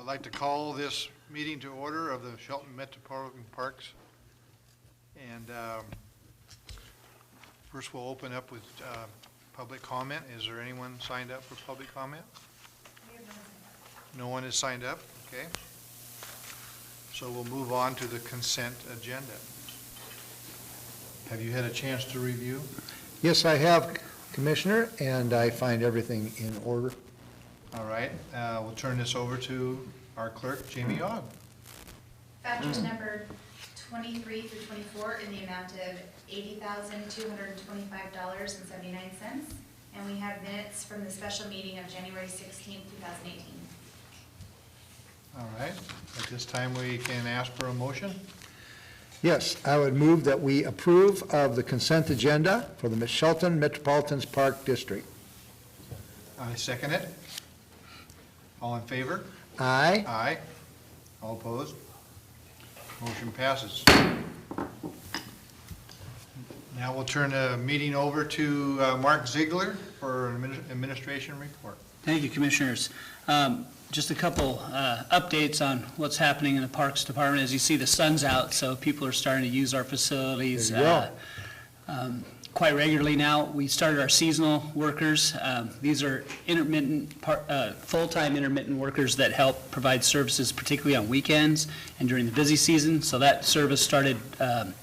I'd like to call this meeting to order of the Shelton Metropolitan Parks. And first we'll open up with public comment. Is there anyone signed up for public comment? No one is signed up, okay. So we'll move on to the consent agenda. Have you had a chance to review? Yes, I have, Commissioner, and I find everything in order. All right, we'll turn this over to our clerk, Jamie Ogg. Vouchers number 23 through 24 in the amount of $80,225.79. And we have minutes from the special meeting of January 16, 2018. All right, at this time we can ask for a motion. Yes, I would move that we approve of the consent agenda for the Shelton Metropolitan Park District. I second it. All in favor? Aye. Aye. All opposed? Motion passes. Now we'll turn the meeting over to Mark ZIEGLER for an administration report. Thank you, Commissioners. Just a couple updates on what's happening in the Parks Department. As you see, the sun's out, so people are starting to use our facilities quite regularly now. We started our seasonal workers. These are intermittent, full-time intermittent workers that help provide services, particularly on weekends and during the busy season. So that service started on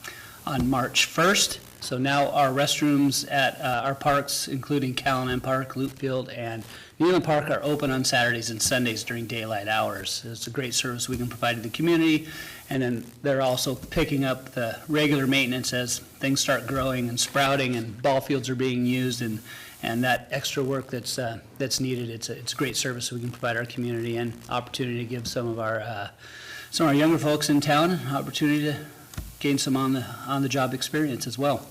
March 1st. So now our restrooms at our parks, including Callahan Park, Loopfield, and Neyland Park, are open on Saturdays and Sundays during daylight hours. It's a great service we can provide to the community, and then they're also picking up the regular maintenance as things start growing and sprouting and ball fields are being used, and that extra work that's needed. It's a great service we can provide our community, and opportunity to give some of our younger folks in town an opportunity to gain some on the job experience as well.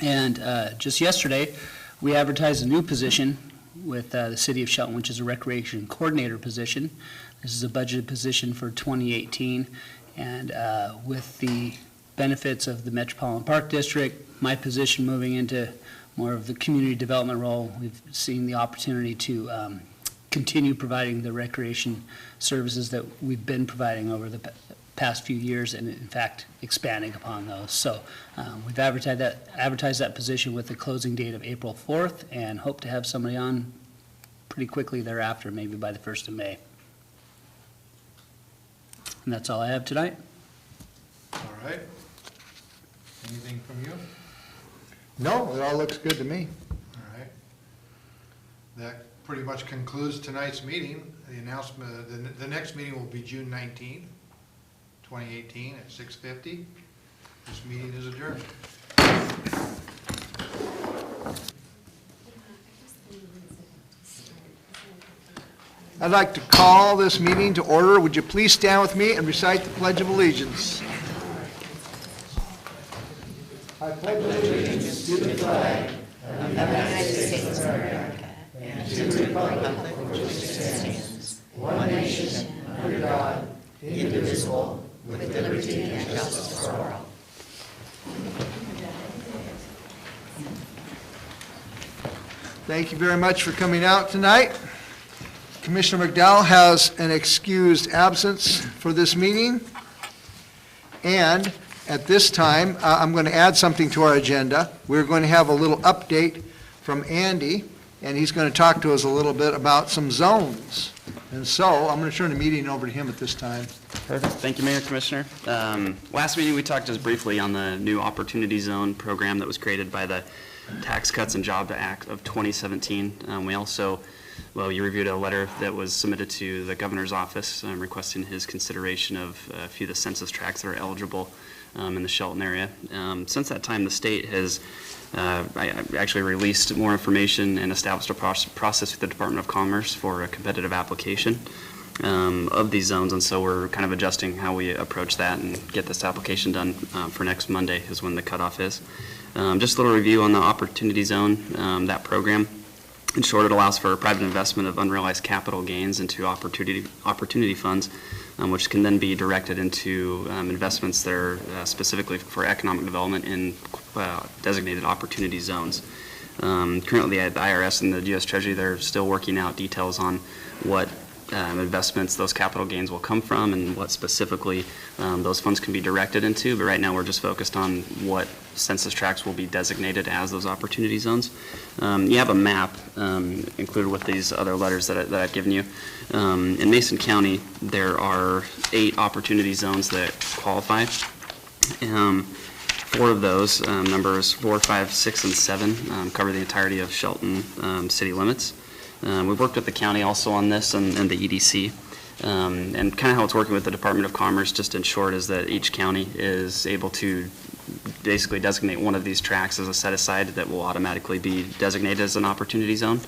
And just yesterday, we advertised a new position with the City of Shelton, which is a recreation coordinator position. This is a budgeted position for 2018, and with the benefits of the Metropolitan Park District, my position moving into more of the community development role, we've seen the opportunity to continue providing the recreation services that we've been providing over the past few years, and in fact expanding upon those. So we've advertised that position with the closing date of April 4th, and hope to have somebody on pretty quickly thereafter, maybe by the 1st of May. And that's all I have tonight. All right. Anything from you? No, it all looks good to me. All right. That pretty much concludes tonight's meeting. The announcement, the next meeting will be June 19th. 2018 at 6:50. This meeting is adjourned. I'd like to call this meeting to order. Would you please stand with me and recite the Pledge of Allegiance? I pledge allegiance to the flag of the United States of America and to the republic for which it stands, one nation, under God, indivisible, with liberty and justice for all. Thank you very much for coming out tonight. Commissioner McDowell has an excused absence for this meeting. And at this time, I'm going to add something to our agenda. We're going to have a little update from Andy, and he's going to talk to us a little bit about some zones. And so I'm going to turn the meeting over to him at this time. Perfect. Thank you, Mayor, Commissioner. Last meeting, we talked just briefly on the new Opportunity Zone program that was created by the Tax Cuts and Jobs Act of 2017. We also, you reviewed a letter that was submitted to the governor's office requesting his consideration of a few of the census tracts that are eligible in the Shelton area. Since that time, the state has actually released more information and established a process with the Department of Commerce for a competitive application of these zones, and so we're kind of adjusting how we approach that and get this application done for next Monday is when the cutoff is. Just a little review on the Opportunity Zone, that program. In short, it allows for private investment of unrealized capital gains into opportunity funds, which can then be directed into investments that are specifically for economic development in designated opportunity zones. Currently at the IRS and the U.S. Treasury, they're still working out details on what investments those capital gains will come from and what specifically those funds can be directed into. But right now, we're just focused on what census tracts will be designated as those opportunity zones. You have a map included with these other letters that I've given you. In Mason County, there are 8 opportunity zones that qualify. 4 of those, numbers 4, 5, 6, and 7, cover the entirety of Shelton city limits. We've worked with the county also on this and the EDC. And kind of how it's working with the Department of Commerce, just in short, is that each county is able to basically designate one of these tracts as a set aside that will automatically be designated as an opportunity zone.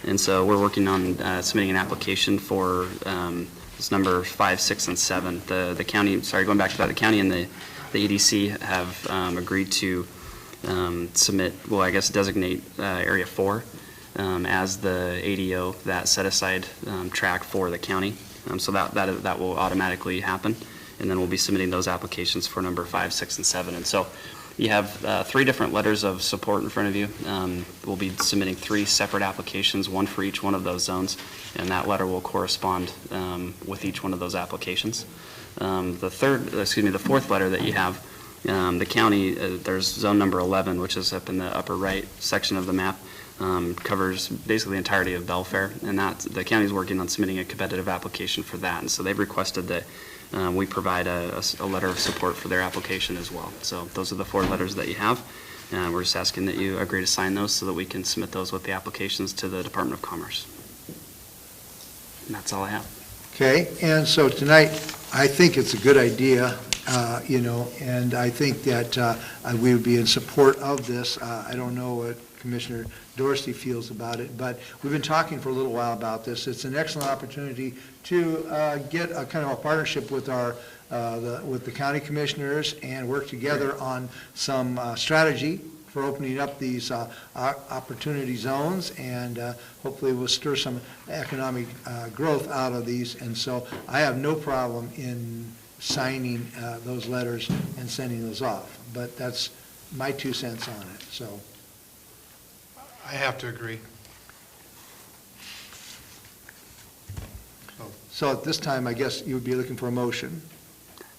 And so we're working on submitting an application for this number 5, 6, and 7. The county, going back to that, the county and the EDC have agreed to submit, well, I guess designate Area 4 as the ADO, that set-aside track for the county. So that will automatically happen. And then we'll be submitting those applications for number 5, 6, and 7. And so you have 3 different letters of support in front of you. We'll be submitting 3 separate applications, one for each one of those zones, and that letter will correspond with each one of those applications. The 4th letter that you have, the county, there's zone number 11, which is up in the upper right section of the map, covers basically the entirety of Belfair, and the county's working on submitting a competitive application for that. And so they've requested that we provide a letter of support for their application as well. So those are the 4 letters that you have. And we're just asking that you agree to sign those so that we can submit those with the applications to the Department of Commerce. And that's all I have. Okay, and so tonight, I think it's a good idea, and I think that we would be in support of this. I don't know what Commissioner Dorsey feels about it, but we've been talking for a little while about this. It's an excellent opportunity to get a kind of a partnership with with the county commissioners and work together on some strategy for opening up these opportunity zones, and hopefully we'll stir some economic growth out of these. And so I have no problem in signing those letters and sending those off, but that's my 2 cents on it. So I have to agree. So at this time, I guess you would be looking for a motion.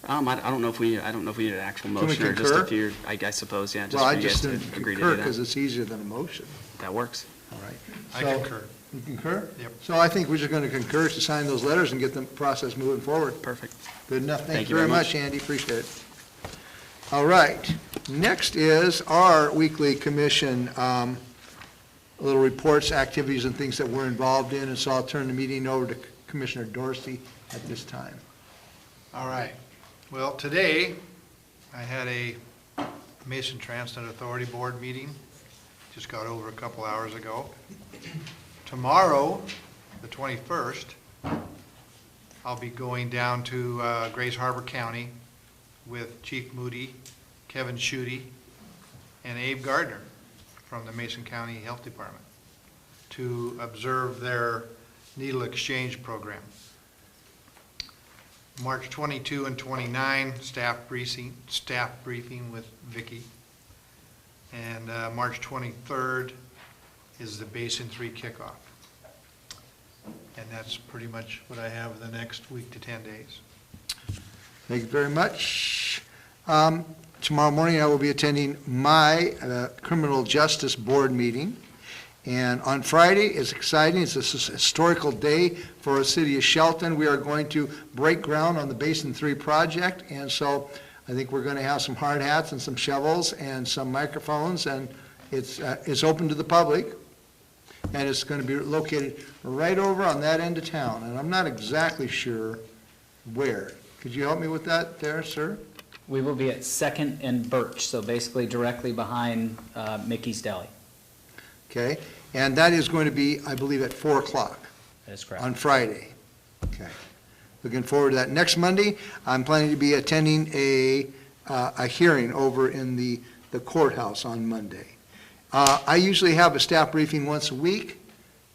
I don't know if we need an actual Can we motion or just concur? if you're, I suppose, yeah. Well, I for you just guys to didn't agree to concur do because that. it's easier than a motion. That works. All right. I So- concur. You concur? Yep. So I think we're just going to concur to sign those letters and get the process moving forward. Perfect. Good enough. Thank you very much, Andy. Appreciate it. All right. Next is our weekly commission, little reports, activities, and things that we're involved in. And so I'll turn the meeting over to Commissioner Dorsey at this time. All right. Well, today, I had a Mason Transit Authority Board meeting. Just got over a couple hours ago. Tomorrow, the 21st, I'll be going down to Grace Harbor County with Chief Moody, Kevin Schutte, and Abe Gardner from the Mason County Health Department to observe their needle exchange program. March 22 and 29, staff briefing with VICKI. And March 23rd is the Basin 3 kickoff. And that's pretty much what I have the next week to 10 days. Thank you very much. Tomorrow morning, I will be attending my Criminal Justice Board meeting. And on Friday, it's exciting. It's a historical day for the city of Shelton. We are going to break ground on the Basin 3 project. And so I think we're going to have some hard hats and some shovels and some microphones. And it's open to the public. And it's going to be located right over on that end of town. And I'm not exactly sure where. Could you help me with that there, sir? We will be at 2nd and Birch, so basically directly behind Mickey's Deli. Okay. And that is going to be, I believe, at 4 o'clock. That is correct. On Friday. Okay. Looking forward to that. Next Monday, I'm planning to be attending a hearing over in the courthouse on Monday. I usually have a staff briefing once a week,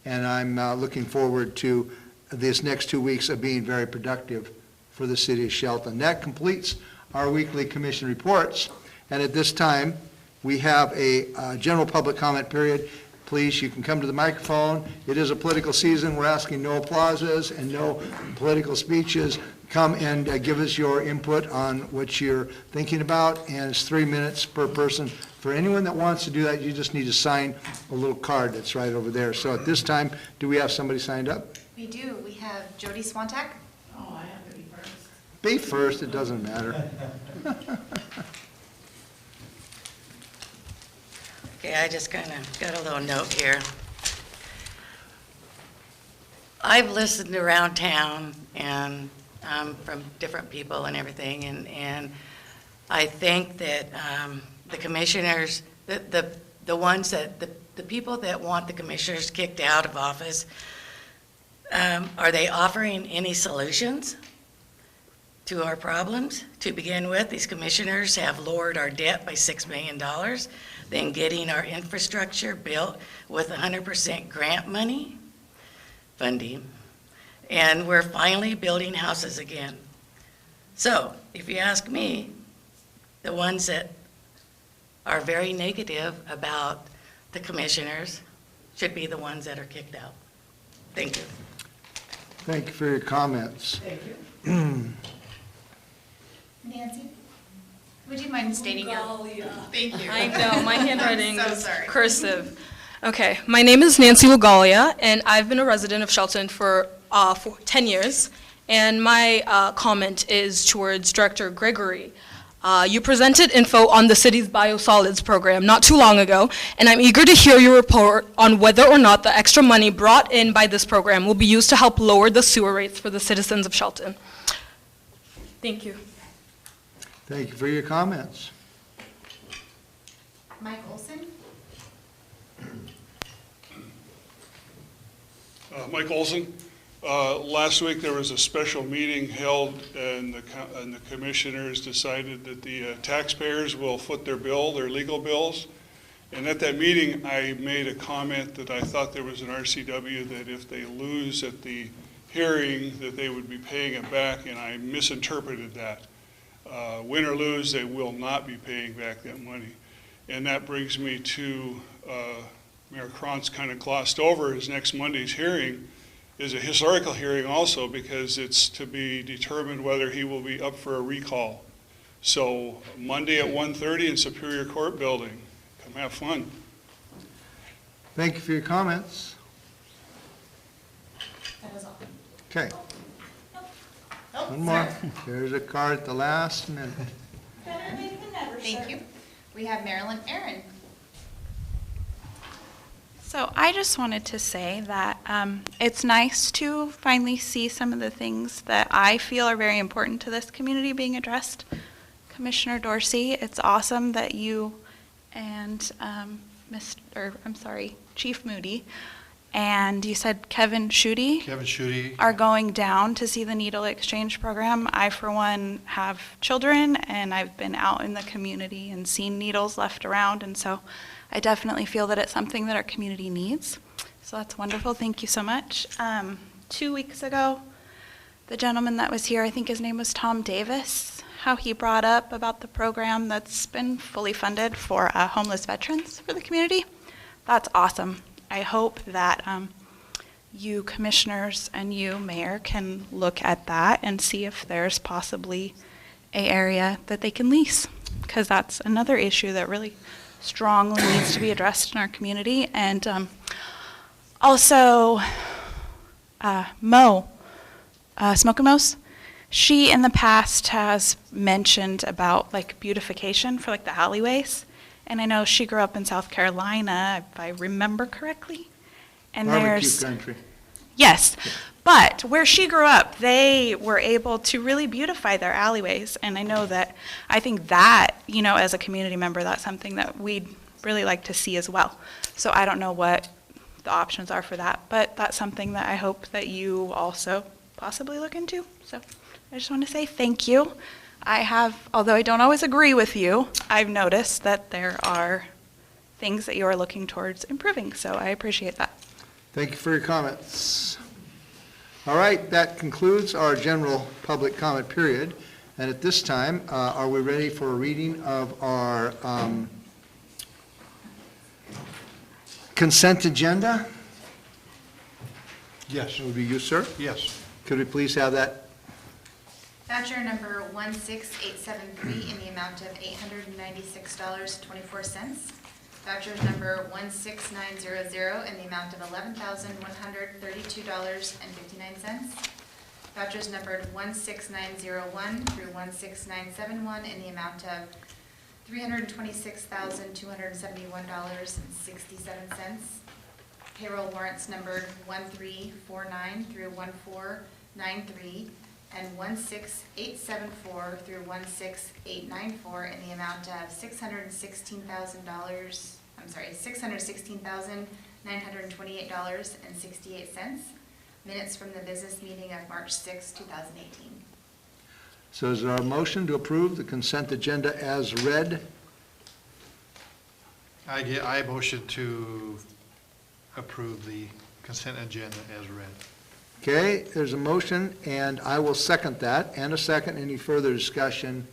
and I'm looking forward to this next 2 weeks of being very productive for the city of Shelton. That completes our weekly commission reports. And at this time, we have a general public comment period. please, you can come to the microphone. It is a political season. We're asking no applauses and no political speeches. Come and give us your input on what you're thinking about, and it's 3 minutes per person. For anyone that wants to do that, you just need to sign a little card that's right over there. So at this time, do we have somebody signed up? We do. We have Jody Swantak. Oh, I have to be first. Be first, it doesn't matter. Okay, I just kind of got a little note here. I've listened around town and from different people and everything, and I think that the commissioners, the ones that, the people that want the commissioners kicked out of office, are they offering any solutions to our problems? To begin with, these commissioners have lowered our debt by $6 million, then getting our infrastructure built with 100% grant money funding, and we're finally building houses again. So, if you ask me, the ones that are very negative about the commissioners should be the ones that are kicked out. Thank you. Thank you for your comments. Thank you. Nancy, would you mind stating your? Thank you. I know, my handwriting I'm so is sorry. cursive. Okay, my name is Nancy Lugalia, and I've been a resident of Shelton for 10 years. And my comment is towards Director Gregory. You presented info on the city's biosolids program not too long ago, and I'm eager to hear your report on whether or not the extra money brought in by this program will be used to help lower the sewer rates for the citizens of Shelton. Thank you. Thank you for your comments. Mike Olson? Mike Olson. Last week there was a special meeting held and the commissioners decided that the taxpayers will foot their bill, their legal bills. And at that meeting I made a comment that I thought there was an RCW that if they lose at the hearing that they would be paying it back, and I misinterpreted that. Win or lose, they will not be paying back that money. And that brings me to Mayor CRONCE kind of glossed over his next Monday's hearing is a historical hearing also, because it's to be determined whether he will be up for a recall. So Monday at 1:30 in Superior Court Building. Come have fun. Thank you for your comments. That was all. Okay, Oh, one more. sorry. There's a card at the last minute. Thank you. We have Marilyn Aaron. So I just wanted to say that it's nice to finally see some of the things that I feel are very important to this community being addressed. Commissioner Dorsey, it's awesome that you and Chief Moody, and you said Kevin Schutte are going down to see the needle exchange program. I, for one, have children, and I've been out in the community and seen needles left around, and so I definitely feel that it's something that our community needs. So that's wonderful. Thank you so much. 2 weeks ago, the gentleman that was here, I think his name was Tom Davis, how he brought up about the program that's been fully funded for homeless veterans for the community. That's awesome. I hope that you commissioners and you, Mayor, can look at that and see if there's possibly an area that they can lease, because that's another issue that really strongly needs to be addressed in our community. And also, Smoke and Mo's, she in the past has mentioned about like beautification for like the alleyways. And I know she grew up in South Carolina, if I remember correctly. And Barbecue country. Yes, but where she grew up, they were able to really beautify their alleyways. And I think that, as a community member, that's something that we'd really like to see as well. So I don't know what the options are for that, but that's something that I hope that you also possibly look into. So I just want to say thank you. Although I don't always agree with you, I've noticed that there are things that you are looking towards improving, so I appreciate that. Thank you for your comments. All right, that concludes our general public comment period. And at this time, are we ready for a reading of our Consent agenda? Yes. It would be you, sir. Yes. Could we please have that? Voucher number 16873 in the amount of $896.24. Vouchers number 16900 in the amount of $11,132.59. Vouchers numbered 16901 through 16971 in the amount of $326,271.67. Payroll warrants numbered 1349 through 1493 and 16874 through 16894 in the amount of $616,928.68. Minutes from the business meeting of March 6, 2018. So is there a motion to approve the consent agenda as read? I motion to approve the consent agenda as read. Okay, there's a motion, and I will second that, and a second. Any further discussion?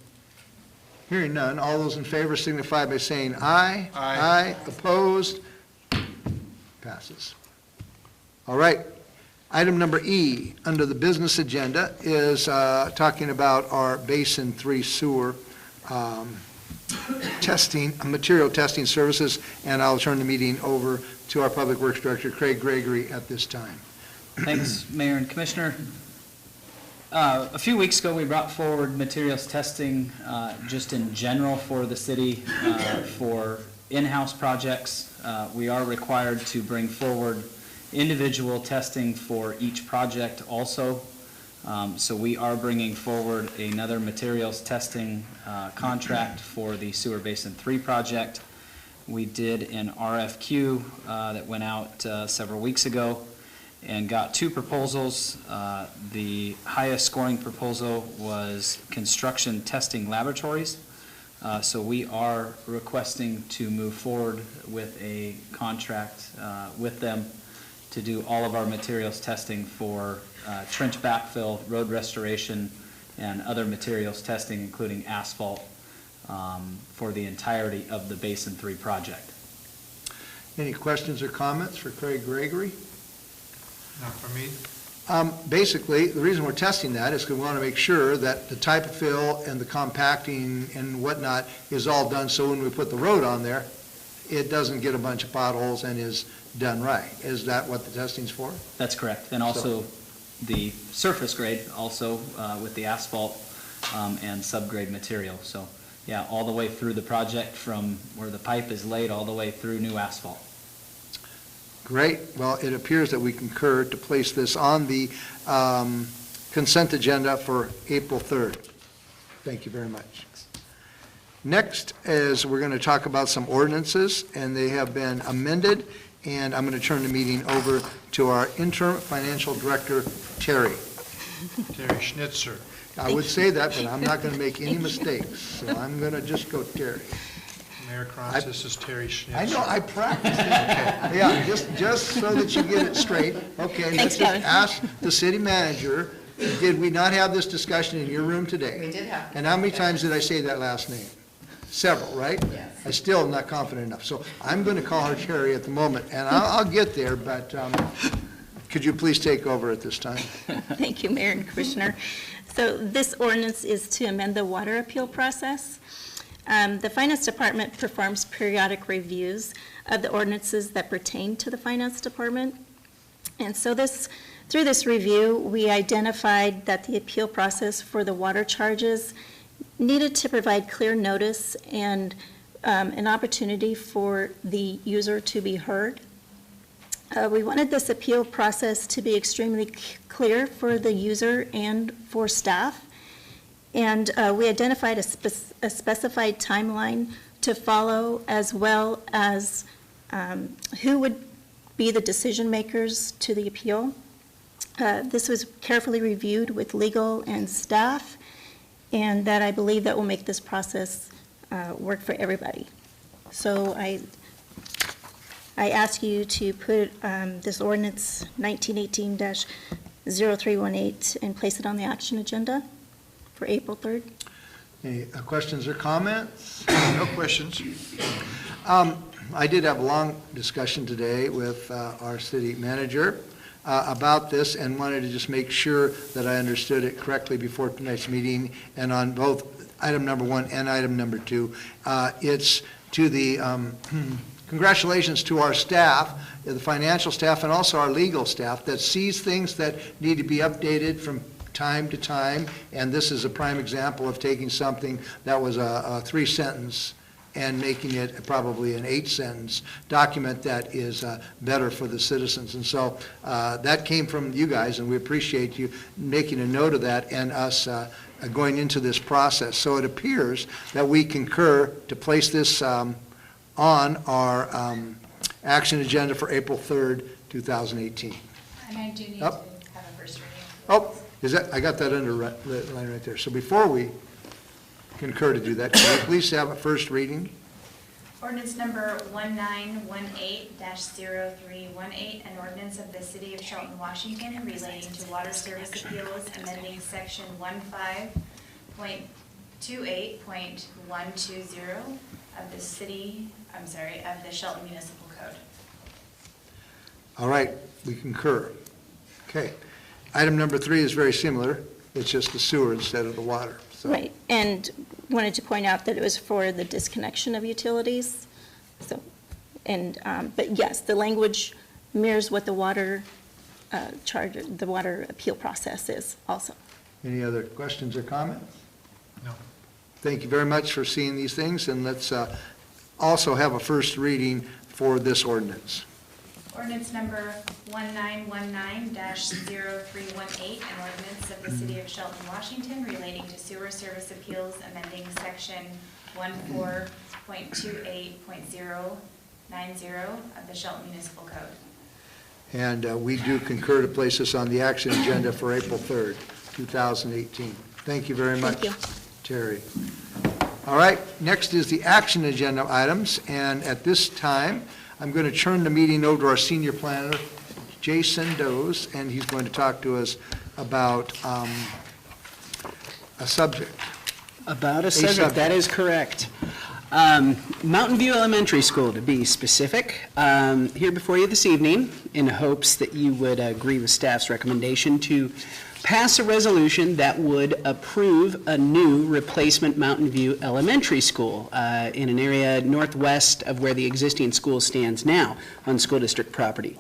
Hearing none, all those in favor signify by saying aye. Aye. Opposed? Passes. All right. Item number E, under the business agenda, is talking about our Basin 3 sewer testing, material testing services, and I'll turn the meeting over to our Public Works Director, Craig Gregory, at this time. Thanks, Mayor and Commissioner. A few weeks ago, we brought forward materials testing just in general for the city for in-house projects. We are required to bring forward individual testing for each project also. So we are bringing forward another materials testing contract for the Sewer Basin 3 project. We did an RFQ that went out several weeks ago and got 2 proposals. The highest scoring proposal was Construction Testing Laboratories. So we are requesting to move forward with a contract with them to do all of our materials testing for trench backfill, road restoration, and other materials testing, including asphalt, for the entirety of the Basin 3 project. Any questions or comments for Craig Gregory? Not for me. Basically, the reason we're testing that is because we want to make sure that the type of fill and the compacting and whatnot is all done, so when we put the road on there, it doesn't get a bunch of potholes and is done right. Is that what the testing's for? That's correct. And also the surface grade also with the asphalt and subgrade material. So yeah, all the way through the project from where the pipe is laid all the way through new asphalt. Great. Well, it appears that we concur to place this on the consent agenda for April 3rd. Thank you very much. Next is we're going to talk about some ordinances, and they have been amended, and I'm going to turn the meeting over to our interim financial director, Terry. Terry Schnitzer. I would say that, but I'm not going to make any mistakes, so I'm going to just go Terry. Mayor CRONCE, this is Terry Schnitzer. I know, I practiced it. Okay. Yeah, just so that you get it straight. Okay, let's just ask the city manager, did we not have this discussion in your room today? We did have. And how many times did I say that last name? Several, right? Yes. I still am not confident enough. So I'm going to call her Terry at the moment, and I'll get there, but could you please take over at this time? Thank you, Mayor and Commissioner. So this ordinance is to amend the water appeal process. The Finance Department performs periodic reviews of the ordinances that pertain to the Finance Department. And so through this review, we identified that the appeal process for the water charges needed to provide clear notice and an opportunity for the user to be heard. We wanted this appeal process to be extremely clear for the user and for staff. And we identified a specified timeline to follow, as well as who would be the decision makers to the appeal. This was carefully reviewed with legal and staff, and that I believe that will make this process work for everybody. So I ask you to put this ordinance 1918-0318 and place it on the action agenda for April 3rd. Any questions or comments? No questions. I did have a long discussion today with our city manager about this and wanted to just make sure that I understood it correctly before tonight's meeting. And on both item number 1 and item number 2, it's to the, congratulations to our staff, the financial staff and also our legal staff that sees things that need to be updated from time to time. And this is a prime example of taking something that was a 3-sentence and making it probably an 8-sentence document that is better for the citizens. And so that came from you guys, and we appreciate you making a note of that and us going into this process. So it appears that we concur to place this on our action agenda for April 3rd, 2018. And I do need Oh. to have a first reading. Oh, is that, I got that line right there. So before we concur to do that, can we please have a first reading? Ordinance number 1918-0318, an ordinance of the City of Shelton, Washington relating to water service appeals, amending section 15.28.120 of the of the Shelton Municipal Code. All right, we concur. Okay. Item number 3 is very similar. It's just the sewer instead of the water. So. Right, and wanted to point out that it was for the disconnection of utilities. So, and, but yes, the language mirrors what the water the water appeal process is also. Any other questions or comments? No. Thank you very much for seeing these things, and let's also have a first reading for this ordinance. Ordinance number 1919-0318, an ordinance of the City of Shelton, Washington relating to sewer service appeals, amending section 14.28.090 of the Shelton Municipal Code. And we do concur to place this on the action agenda for April 3rd, 2018. Thank you very much, Thank you. Terry. All right, next is the action agenda items, and at this time, I'm going to turn the meeting over to our senior planner, Jason Doze, and he's going to talk to us about a subject. About a subject, that is correct. Mountain View Elementary School, to be specific. Here before you this evening in hopes that you would agree with staff's recommendation to pass a resolution that would approve a new replacement Mountain View Elementary School in an area northwest of where the existing school stands now on school district property.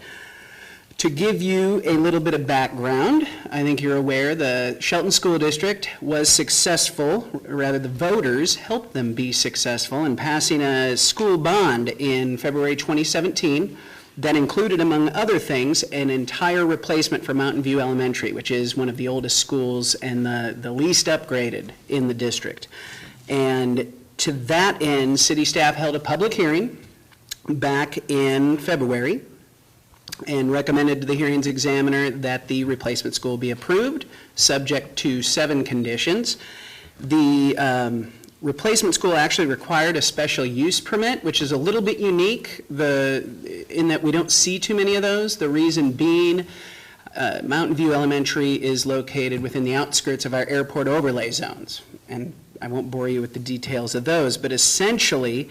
To give you a little bit of background, I think you're aware the Shelton School District was successful, rather the voters helped them be successful in passing a school bond in February 2017 that included, among other things, an entire replacement for Mountain View Elementary, which is one of the oldest schools and the least upgraded in the district. And to that end, city staff held a public hearing back in February and recommended to the hearings examiner that the replacement school be approved, subject to 7 conditions. The replacement school actually required a special use permit, which is a little bit unique in that we don't see too many of those. The reason being, Mountain View Elementary is located within the outskirts of our airport overlay zones. And I won't bore you with the details of those, but essentially,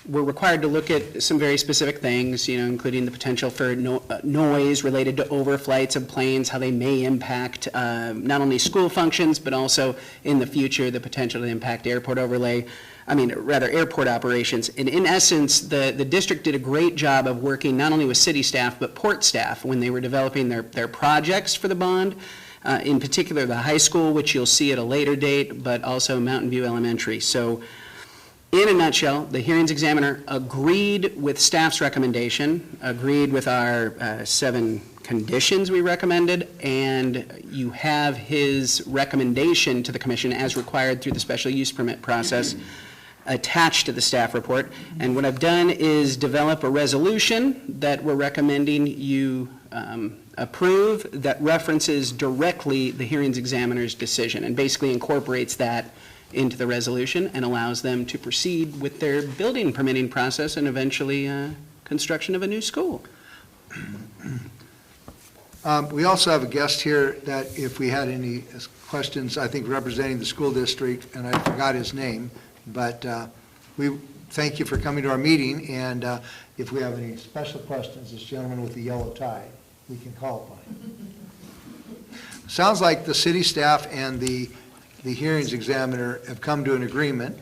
we're required to look at some very specific things, including the potential for noise related to overflights of planes, how they may impact not only school functions, but also in the future, the potential to impact airport airport operations. And in essence, the district did a great job of working not only with city staff, but port staff when they were developing their projects for the bond, in particular the high school, which you'll see at a later date, but also Mountain View Elementary. So, in a nutshell, the hearings examiner agreed with staff's recommendation, agreed with our 7 conditions we recommended, and you have his recommendation to the commission as required through the special use permit process attached to the staff report. And what I've done is develop a resolution that we're recommending you approve that references directly the hearings examiner's decision and basically incorporates that into the resolution and allows them to proceed with their building permitting process and eventually construction of a new school. We also have a guest here that if we had any questions, I think representing the school district, and I forgot his name, but we thank you for coming to our meeting, and if we have any special questions, this gentleman with the yellow tie, we can call upon him. Sounds like the city staff and the hearings examiner have come to an agreement.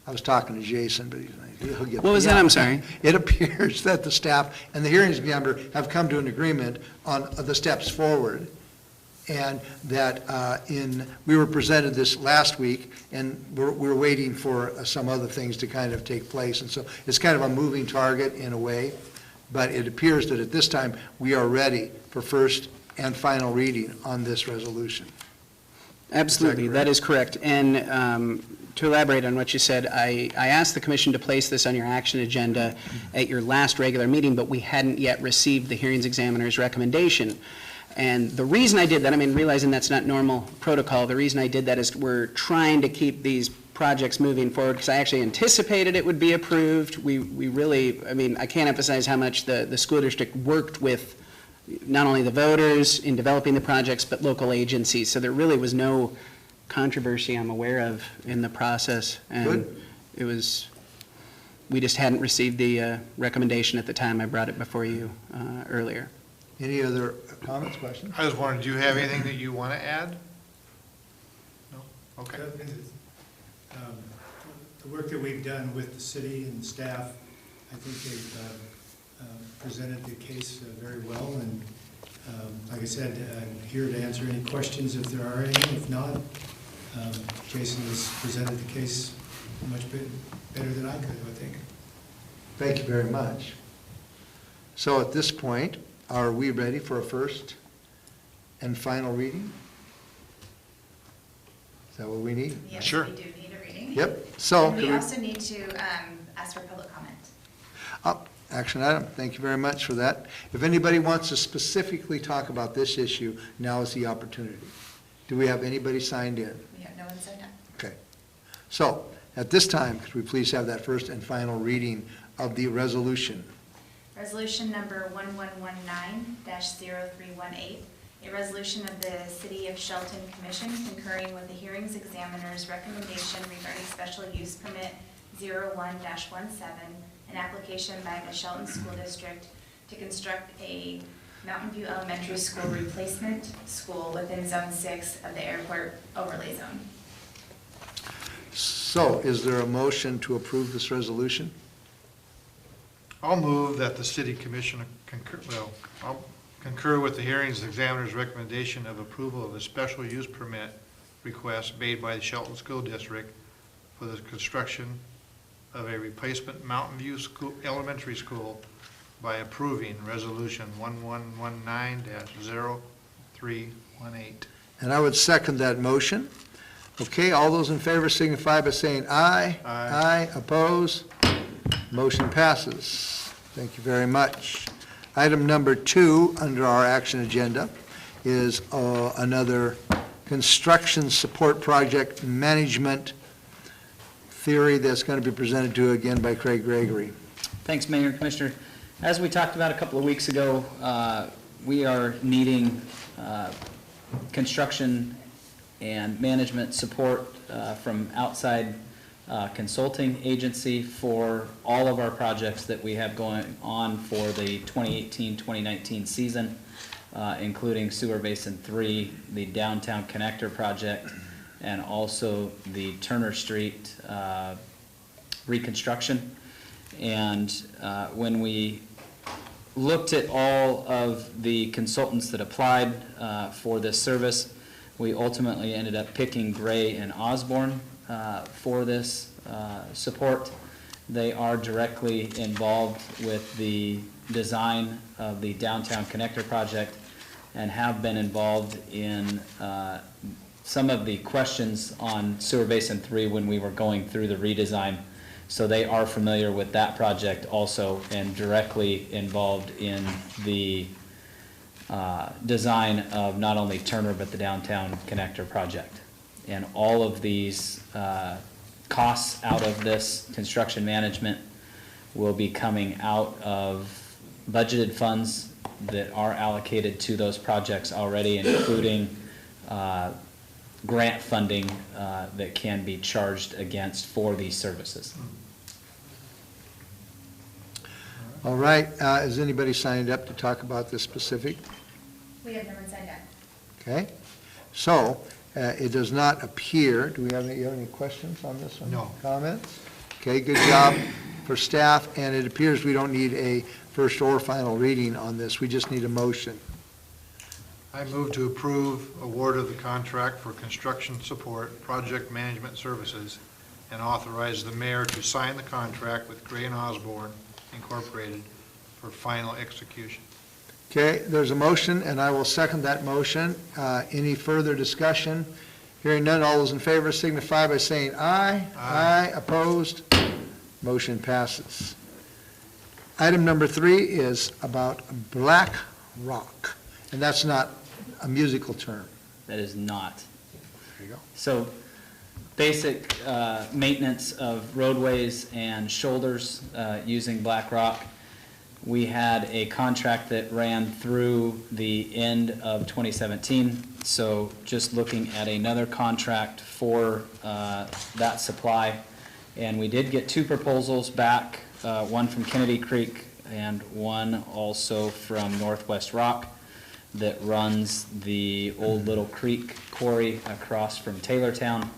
I was talking to Jason, but he'll get. What was that? I'm sorry. It appears that the staff and the hearings examiner have come to an agreement on the steps forward, and that we were presented this last week, and we're waiting for some other things to kind of take place, and so it's kind of a moving target in a way, but it appears that at this time, we are ready for first and final reading on this resolution. Absolutely, that is correct. And to elaborate on what you said, I asked the commission to place this on your action agenda at your last regular meeting, but we hadn't yet received the hearings examiner's recommendation. And the reason I did that, I mean, realizing that's not normal protocol, the reason I did that is we're trying to keep these projects moving forward, because I actually anticipated it would be approved. We really, I mean, I can't emphasize how much the school district worked with not only the voters in developing the projects, but local agencies. So there really was no controversy I'm aware of in the process. And Good. It was, we just hadn't received the recommendation at the time I brought it before you earlier. Any other comments, questions? I was wondering, do you have anything that you want to add? No? Okay. The work that we've done with the city and the staff, I think they've presented the case very well, and like I said, I'm here to answer any questions if there are any. If not, Jason has presented the case much better than I could, I think. Thank you very much. So at this point, are we ready for a first and final reading? Is that what we need? Yes, Sure. we do need a reading. Yep, so. And we also need to ask for public comment. Action item, thank you very much for that. If anybody wants to specifically talk about this issue, now is the opportunity. Do we have anybody signed in? We have no one signed up. Okay. So, at this time, could we please have that first and final reading of the resolution? Resolution number 1119-0318, a resolution of the City of Shelton Commission concurring with the hearings examiner's recommendation regarding special use permit 01-17, an application by the Shelton School District to construct a Mountain View Elementary School replacement school within Zone 6 of the airport overlay zone. So, is there a motion to approve this resolution? I'll move that the city commission I'll concur with the hearings examiner's recommendation of approval of a special use permit request made by the Shelton School District for the construction of a replacement Mountain View Elementary School by approving Resolution 1119-0318. And I would second that motion. Okay, all those in favor signify by saying aye. Aye. Aye, oppose. Motion passes. Thank you very much. Item number 2 under our action agenda is another construction support project management theory that's going to be presented to you again by Craig Gregory. Thanks, Mayor and Commissioner. As we talked about a couple of weeks ago, we are needing construction and management support from outside consulting agency for all of our projects that we have going on for the 2018-2019 season, including Sewer Basin 3, the Downtown Connector Project, and also the Turner Street reconstruction. And when we looked at all of the consultants that applied for this service, we ultimately ended up picking Gray and Osborne for this support. They are directly involved with the design of the Downtown Connector Project and have been involved in some of the questions on Sewer Basin 3 when we were going through the redesign. So they are familiar with that project also and directly involved in the design of not only Turner but the Downtown Connector Project. And all of these costs out of this construction management will be coming out of budgeted funds that are allocated to those projects already, including grant funding that can be charged against for these services. All right, has anybody signed up to talk about this specific? We have no one signed up. Okay, so it does not appear, do we have any questions on this one? No. Comments? Okay, good job for staff, and it appears we don't need a first or final reading on this. We just need a motion. I move to approve award of the contract for construction support, project management services, and authorize the mayor to sign the contract with Gray and Osborne Incorporated for final execution. Okay, there's a motion, and I will second that motion. Any further discussion? Hearing none, all those in favor signify by saying aye. Aye. Opposed? Motion passes. Item number 3 is about Black Rock, and that's not a musical term. That is not. There you go. So basic maintenance of roadways and shoulders using Black Rock. We had a contract that ran through the end of 2017, so just looking at another contract for that supply. And we did get 2 proposals back, one from Kennedy Creek and one also from Northwest Rock that runs the Old Little Creek quarry across from Taylortown.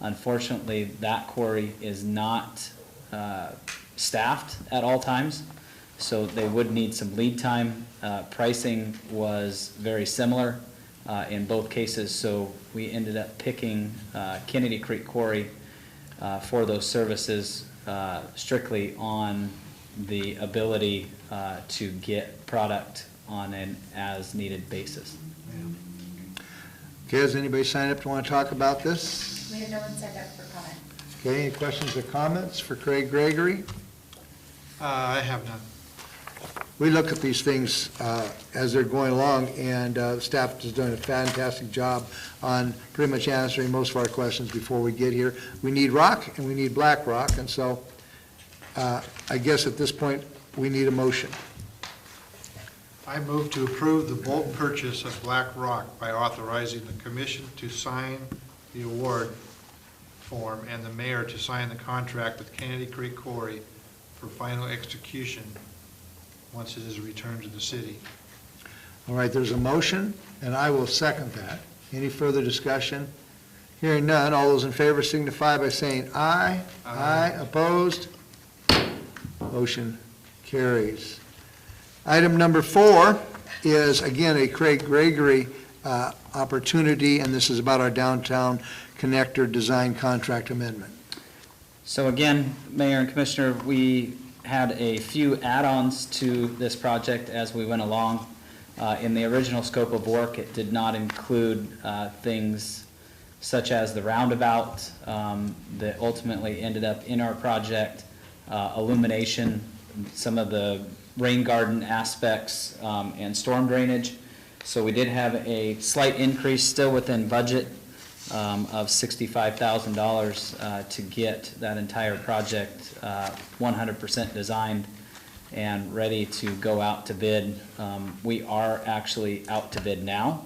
Unfortunately, that quarry is not staffed at all times, so they would need some lead time. Pricing was very similar in both cases, so we ended up picking Kennedy Creek Quarry for those services strictly on the ability to get product on an as-needed basis. Okay, has anybody signed up to want to talk about this? We have no one signed up for comment. Okay, any questions or comments for Craig Gregory? I have none. We look at these things as they're going along, and staff has done a fantastic job on pretty much answering most of our questions before we get here. We need rock, and we need Black Rock, and so I guess at this point, we need a motion. I move to approve the bulk purchase of Black Rock by authorizing the commission to sign the award form and the mayor to sign the contract with Kennedy Creek Quarry for final execution once it is returned to the city. All right, there's a motion, and I will second that. Any further discussion? Hearing none, all those in favor signify by saying aye. Aye. Opposed? Motion carries. Item number 4 is, again, a Craig Gregory opportunity, and this is about our downtown connector design contract amendment. So again, Mayor and Commissioner, we had a few add-ons to this project as we went along. In the original scope of work, it did not include things such as the roundabout that ultimately ended up in our project, illumination, some of the rain garden aspects, and storm drainage. So we did have a slight increase still within budget of $65,000 to get that entire project 100% designed and ready to go out to bid. We are actually out to bid now.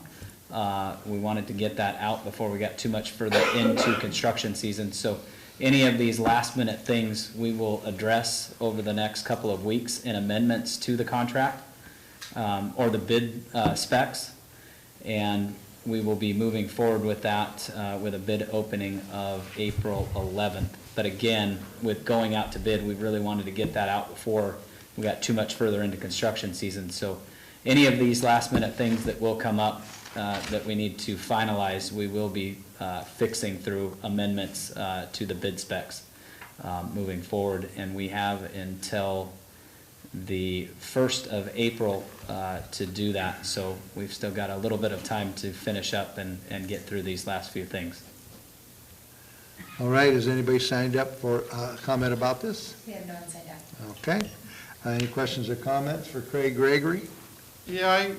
We wanted to get that out before we got too much further into construction season. So any of these last minute things we will address over the next couple of weeks in amendments to the contract or the bid specs. And we will be moving forward with that with a bid opening of April 11th. But again, with going out to bid, we really wanted to get that out before we got too much further into construction season. So any of these last minute things that will come up that we need to finalize, we will be fixing through amendments to the bid specs moving forward. And we have until the 1st of April to do that. So we've still got a little bit of time to finish up and get through these last few things. All right, has anybody signed up for a comment about this? We have no one signed up. Okay. Any questions or comments for Craig Gregory? Yeah,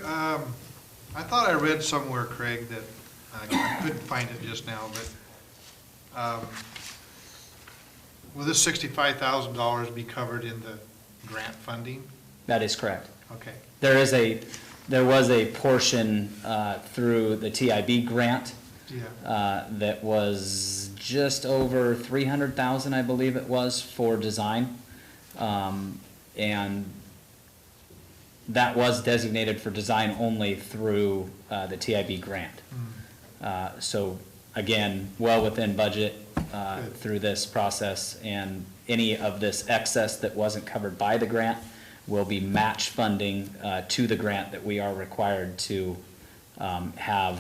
I thought I read somewhere, Craig, that I couldn't find it just now, but will this $65,000 be covered in the grant funding? That is correct. Okay. There was a portion through the TIB grant that was just over $300,000, I believe it was, for design. And that was designated for design only through the TIB grant. So again, well within budget through this process, and any of this excess that wasn't covered by the grant will be match funding to the grant that we are required to have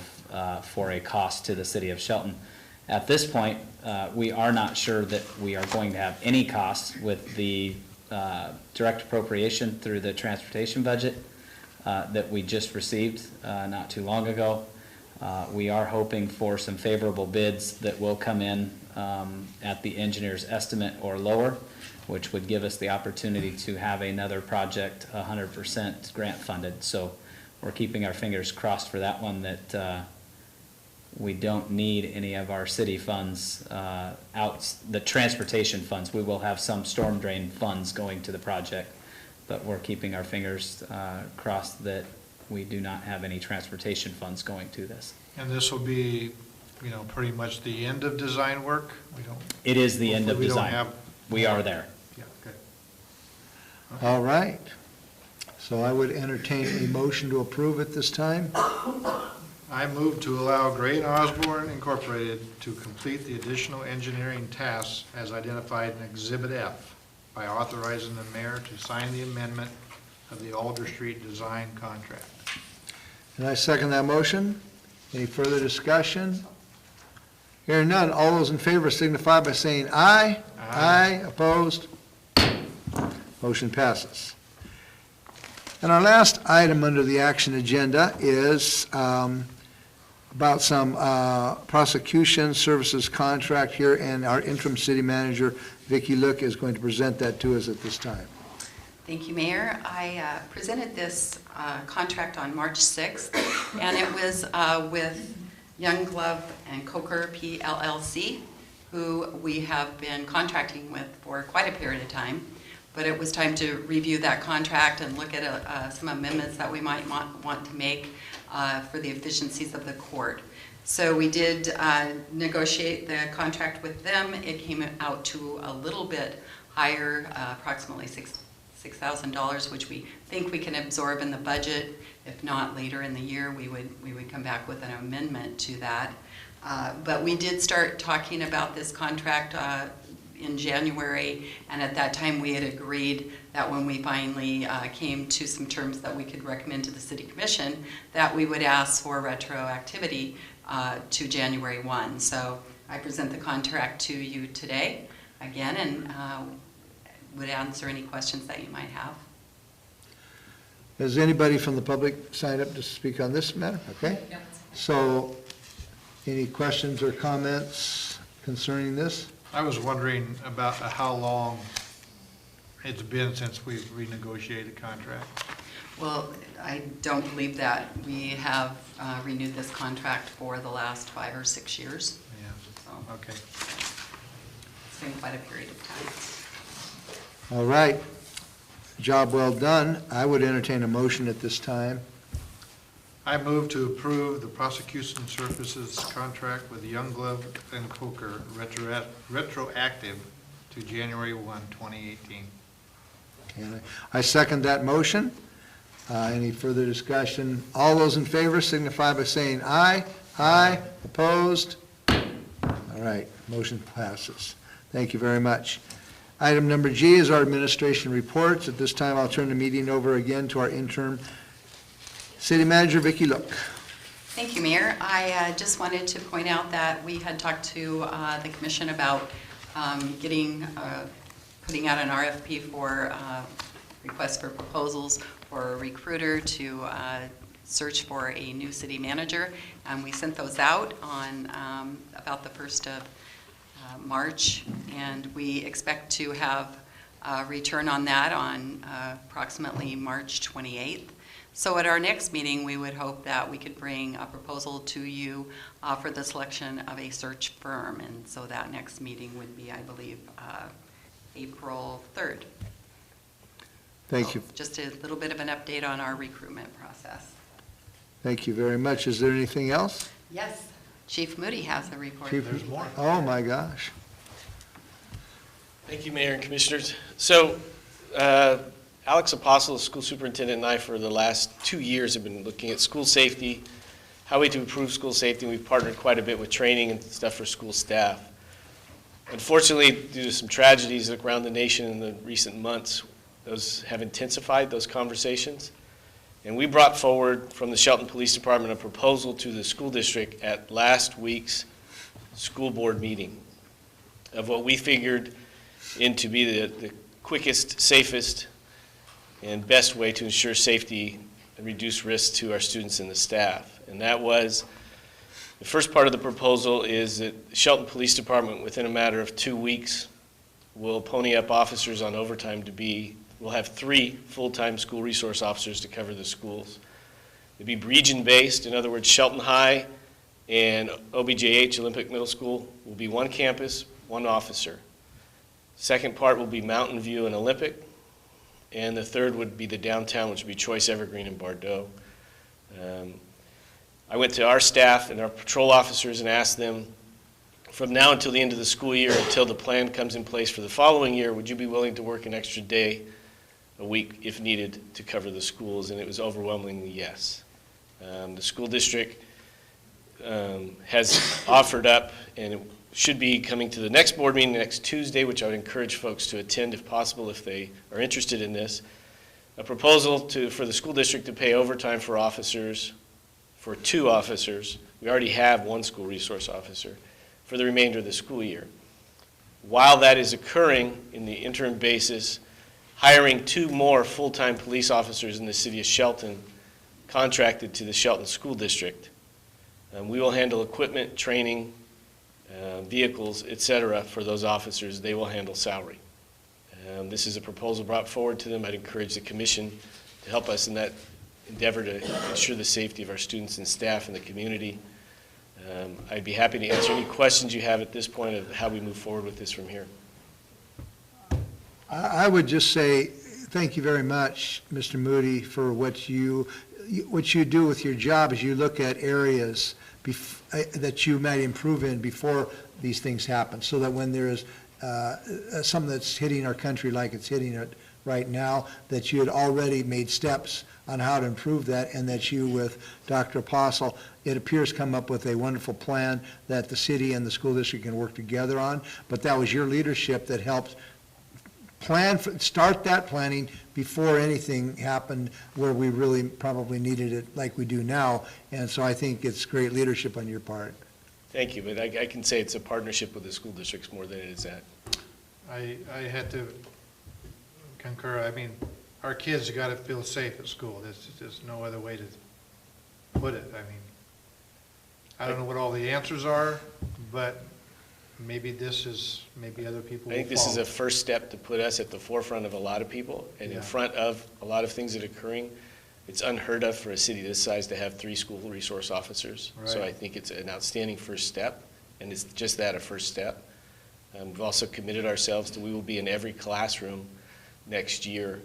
for a cost to the city of Shelton. At this point, we are not sure that we are going to have any costs with the direct appropriation through the transportation budget that we just received not too long ago. We are hoping for some favorable bids that will come in at the engineer's estimate or lower, which would give us the opportunity to have another project 100% grant funded. So we're keeping our fingers crossed for that one, that we don't need any of our city funds out, the transportation funds. We will have some storm drain funds going to the project, but we're keeping our fingers crossed that we do not have any transportation funds going to this. And this will be, pretty much the end of design work? It is the end of we design. Don't have, we are there. Yeah, good. Okay. All right. So I would entertain a motion to approve at this time. I move to allow Gray & Osborne Incorporated to complete the additional engineering tasks as identified in Exhibit F by authorizing the mayor to sign the amendment of the Alder Street design contract. And I second that motion. Any further discussion? Hearing none, all those in favor signify by saying aye. Aye. Opposed? Motion passes. And our last item under the action agenda is about some prosecution services contract here, and our interim city manager, Vicki Look, is going to present that to us at this time. Thank you, Mayor. I presented this contract on March 6th, and it was with Young Glove and Coker PLLC, who we have been contracting with for quite a period of time. But it was time to review that contract and look at some amendments that we might want to make for the efficiencies of the court. So we did negotiate the contract with them. It came out to a little bit higher, approximately $6,000, which we think we can absorb in the budget. If not, later in the year, we would come back with an amendment to that. But we did start talking about this contract in January, and at that time we had agreed that when we finally came to some terms that we could recommend to the City Commission, that we would ask for retroactivity to January 1. So I present the contract to you today again, and would answer any questions that you might have. Has anybody from the public signed up to speak on this matter? Okay. No. So any questions or comments concerning this? I was wondering about how long it's been since we've renegotiated a contract. Well, I don't believe that we have renewed this contract for the last 5 or 6 years. Yeah, So okay. it's been quite a period of time. All right. Job well done. I would entertain a motion at this time. I move to approve the prosecution services contract with Young Glove and Coker retroactive to January 1, 2018. And I second that motion. Any further discussion? All those in favor signify by saying aye. Aye. Opposed? All right, motion passes. Thank you very much. Item number G is our administration reports. At this time, I'll turn the meeting over again to our interim city manager, Vicki Look. Thank you, Mayor. I just wanted to point out that we had talked to the commission about putting out an RFP for requests for proposals for a recruiter to search for a new city manager. And we sent those out on about the 1st of March, and we expect to have a return on that on approximately March 28th. So at our next meeting, we would hope that we could bring a proposal to you for the selection of a search firm. And so that next meeting would be, I believe, April 3rd. Thank you. Just a little bit of an update on our recruitment process. Thank you very much. Is there anything else? Yes, Chief Moody has a report. Chief, there's more. Oh, my gosh. Thank you, Mayor and Commissioners. So, Alex Apostle, the school superintendent, and I for the last 2 years have been looking at school safety, how we to improve school safety. We've partnered quite a bit with training and stuff for school staff. Unfortunately, due to some tragedies around the nation in the recent months, those have intensified those conversations. And we brought forward from the Shelton Police Department a proposal to the school district at last week's school board meeting of what we figured in to be the quickest, safest, and best way to ensure safety and reduce risk to our students and the staff. And that was, the first part of the proposal is that the Shelton Police Department, within a matter of 2 weeks, will pony up officers on overtime we'll have 3 full-time school resource officers to cover the schools. It'll be region-based, in other words, Shelton High and OBJH, Olympic Middle School, will be one campus, one officer. Second part will be Mountain View and Olympic, and the third would be the downtown, which would be Choice, Evergreen, and Bordeaux. I went to our staff and our patrol officers and asked them, from now until the end of the school year, until the plan comes in place for the following year, would you be willing to work an extra day a week if needed to cover the schools? And it was overwhelmingly yes. The school district has offered up, and it should be coming to the next board meeting next Tuesday, which I would encourage folks to attend if possible if they are interested in this, a proposal for the school district to pay overtime for officers, for 2 officers. We already have 1 school resource officer for the remainder of the school year. While that is occurring in the interim basis, hiring 2 more full-time police officers in the city of Shelton contracted to the Shelton School District. We will handle equipment, training, vehicles, etc. for those officers. They will handle salary. This is a proposal brought forward to them. I'd encourage the commission to help us in that endeavor to ensure the safety of our students and staff in the community. I'd be happy to answer any questions you have at this point of how we move forward with this from here. I would just say thank you very much, Mr. Moody, for what you do with your job as you look at areas that you might improve in before these things happen, so that when there is something that's hitting our country like it's hitting it right now, that you had already made steps on how to improve that, and that you, with Dr. Apostle, it appears come up with a wonderful plan that the city and the school district can work together on. But that was your leadership that helped start that planning before anything happened where we really probably needed it like we do now. And so I think it's great leadership on your part. Thank you, but I can say it's a partnership with the school districts more than it is that. I had to concur. I mean, our kids got to feel safe at school. There's no other way to put it. I mean, I don't know what all the answers are, but maybe maybe other people will I think this is a first step to put us at the forefront of a lot of people and in front of a lot of things that are occurring. It's unheard of for a city this size to have 3 school resource officers. Right. So I think it's an outstanding first step, and it's just that, a first step. We've also committed ourselves to we will be in every classroom next year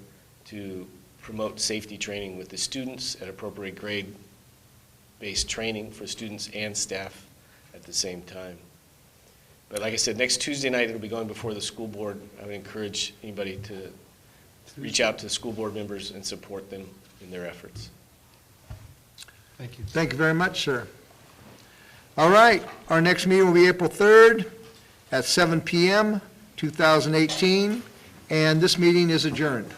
to promote safety training with the students at appropriate grade-based training for students and staff at the same time. But like I said, next Tuesday night it'll be going before the school board. I would encourage anybody to reach out to the school board members and support them in their efforts. Thank you. Thank you very much, sir. All right, our next meeting will be April 3rd at 7 p.m., 2018, and this meeting is adjourned.